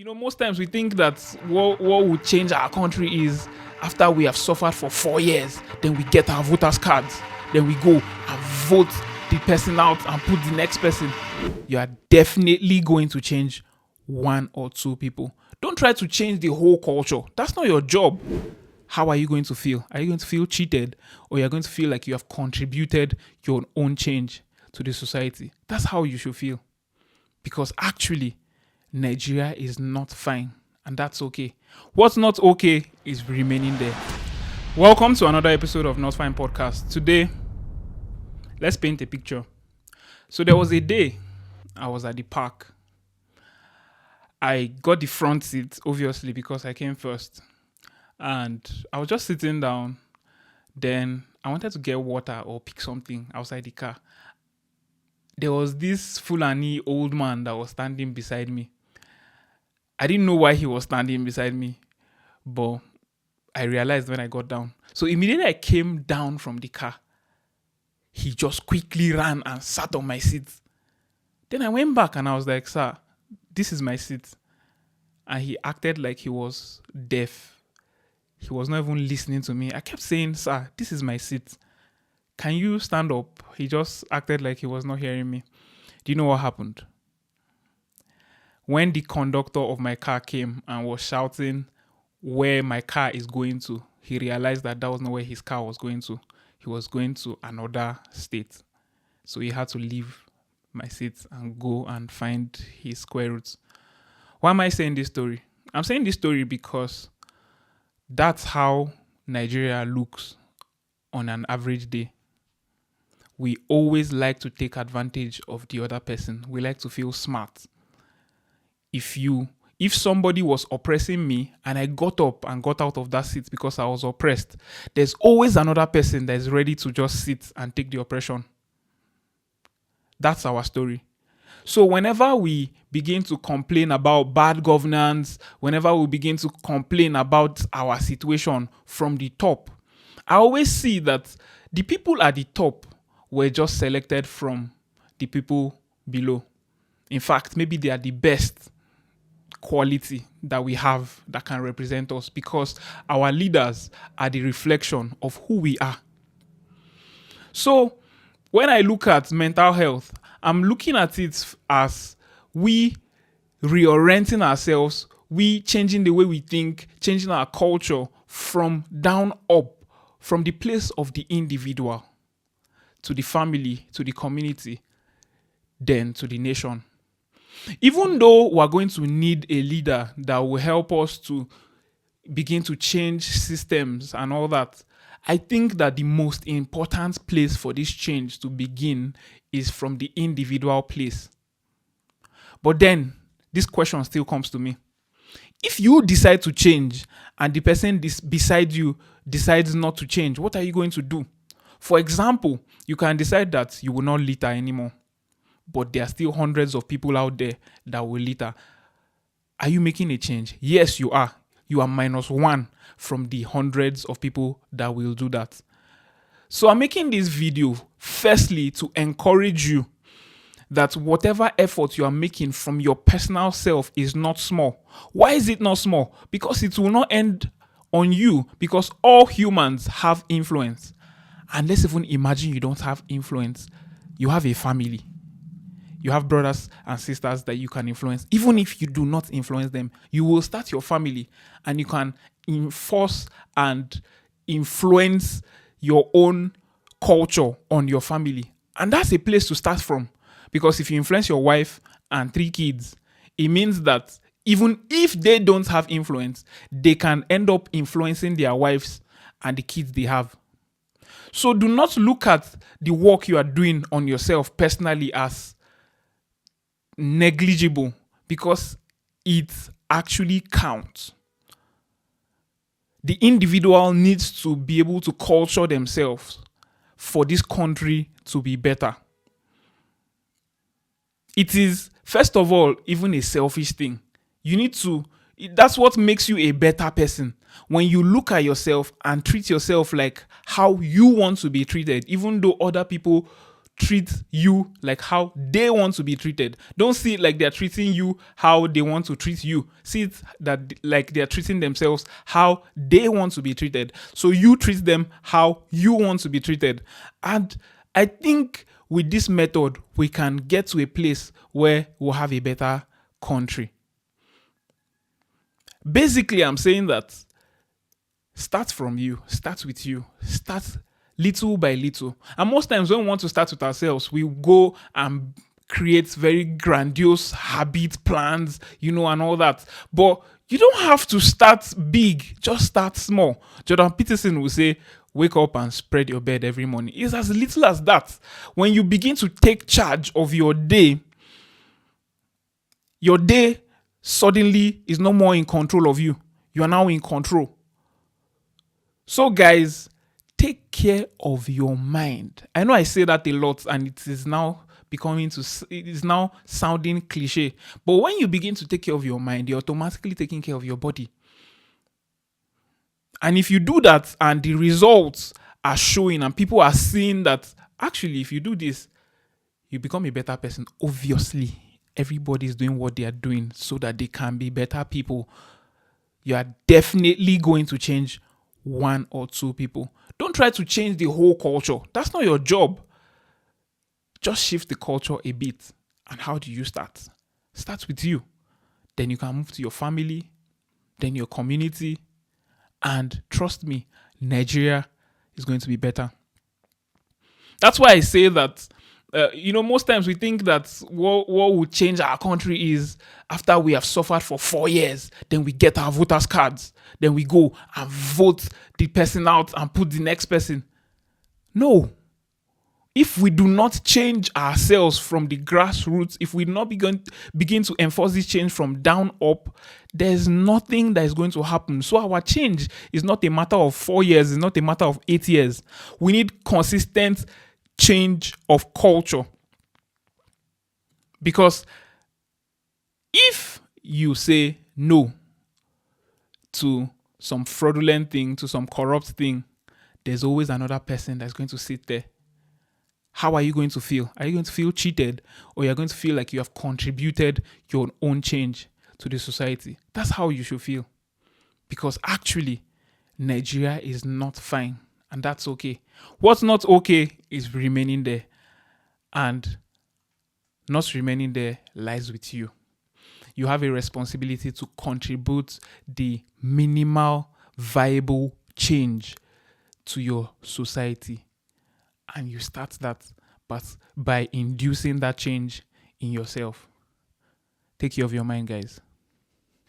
Most times we think that what would change our country is after we have suffered for 4 years, then we get our voters' cards, then we go and vote the person out and put the next person. You are definitely going to change one or two people. Don't try to change the whole culture. That's not your job. How are you going to feel? Are you going to feel cheated, or you're going to feel like you have contributed your own change to the society? That's how you should feel. Because actually, Nigeria is not fine, and that's okay. What's not okay is remaining there. Welcome to another episode of Not Fine Podcast. Today, let's paint a picture. So there was a day I was at the park. I got the front seat, obviously, because I came first. And I was just sitting down. Then I wanted to get water or pick something outside the car. There was this Fulani old man that was standing beside me. I didn't know why he was standing beside me, but I realized when I got down. So immediately I came down from the car, he just quickly ran and sat on my seat. Then I went back and I was like, "Sir, this is my seat." And he acted like he was deaf. He was not even listening to me. I kept saying, "Sir, this is my seat. Can you stand up?" He just acted like he was not hearing me. Do you know what happened? When the conductor of my car came and was shouting where my car is going to, he realized that was not where his car was going to. He was going to another state. So he had to leave my seat and go and find his square roots. Why am I saying this story? I'm saying this story because that's how Nigeria looks on an average day. We always like to take advantage of the other person. We like to feel smart. If somebody was oppressing me and I got up and got out of that seat because I was oppressed, there's always another person that is ready to just sit and take the oppression. That's our story. So whenever we begin to complain about bad governance, whenever we begin to complain about our situation from the top, I always see that the people at the top were just selected from the people below. In fact, maybe they are the best quality that we have that can represent us, because our leaders are the reflection of who we are. So when I look at mental health, I'm looking at it as we reorienting ourselves, we changing the way we think, changing our culture from down up, from the place of the individual to the family, to the community, then to the nation. Even though we're going to need a leader that will help us to begin to change systems and all that, I think that the most important place for this change to begin is from the individual place. But then, this question still comes to me. If you decide to change and the person beside you decides not to change, what are you going to do? For example, you can decide that you will not litter anymore, but there are still hundreds of people out there that will litter. Are you making a change? Yes, you are. You are -1 from the hundreds of people that will do that. So I'm making this video firstly to encourage you that whatever effort you are making from your personal self is not small. Why is it not small? Because it will not end on you, because all humans have influence. And let's even imagine you don't have influence. You have a family. You have brothers and sisters that you can influence. Even if you do not influence them, you will start your family and you can enforce and influence your own culture on your family. And that's a place to start from. Because if you influence your wife and 3 kids, it means that even if they don't have influence, they can end up influencing their wives and the kids they have. So do not look at the work you are doing on yourself personally as negligible, because it actually counts. The individual needs to be able to culture themselves for this country to be better. It is, first of all, even a selfish thing. That's what makes you a better person. When you look at yourself and treat yourself like how you want to be treated, even though other people treat you like how they want to be treated. Don't see it like they're treating you how they want to treat you. See it that like they're treating themselves how they want to be treated. So you treat them how you want to be treated. And I think with this method, we can get to a place where we'll have a better country. Basically, I'm saying that start from you, start with you, start little by little. And most times when we want to start with ourselves, we go and create very grandiose habit plans, and all that. But you don't have to start big, just start small. Jordan Peterson will say, wake up and spread your bed every morning. It's as little as that. When you begin to take charge of your day suddenly is no more in control of you. You are now in control. So guys, take care of your mind. I know I say that a lot and it is now sounding cliche. But when you begin to take care of your mind, you're automatically taking care of your body. And if you do that and the results are showing and people are seeing that actually if you do this, you become a better person. Obviously, everybody is doing what they are doing so that they can be better people. You are definitely going to change one or two people. Don't try to change the whole culture. That's not your job. Just shift the culture a bit. And how do you start? Start with you. Then you can move to your family, then your community. And trust me, Nigeria is going to be better. That's why I say that, most times we think that what will change our country is after we have suffered for 4 years, then we get our voters' cards, then we go and vote the person out and put the next person. No. If we do not change ourselves from the grassroots, if we do not begin to enforce this change from down up, there's nothing that is going to happen. So our change is not a matter of 4 years, it's not a matter of 8 years. We need consistent change of culture. Because if you say no to some fraudulent thing, to some corrupt thing, there's always another person that's going to sit there. How are you going to feel? Are you going to feel cheated, or you're going to feel like you have contributed your own change to the society? That's how you should feel. Because actually, Nigeria is not fine, and that's okay. What's not okay is remaining there, and not remaining there lies with you. You have a responsibility to contribute the minimal viable change to your society. And you start that, but by inducing that change in yourself. Take care of your mind, guys.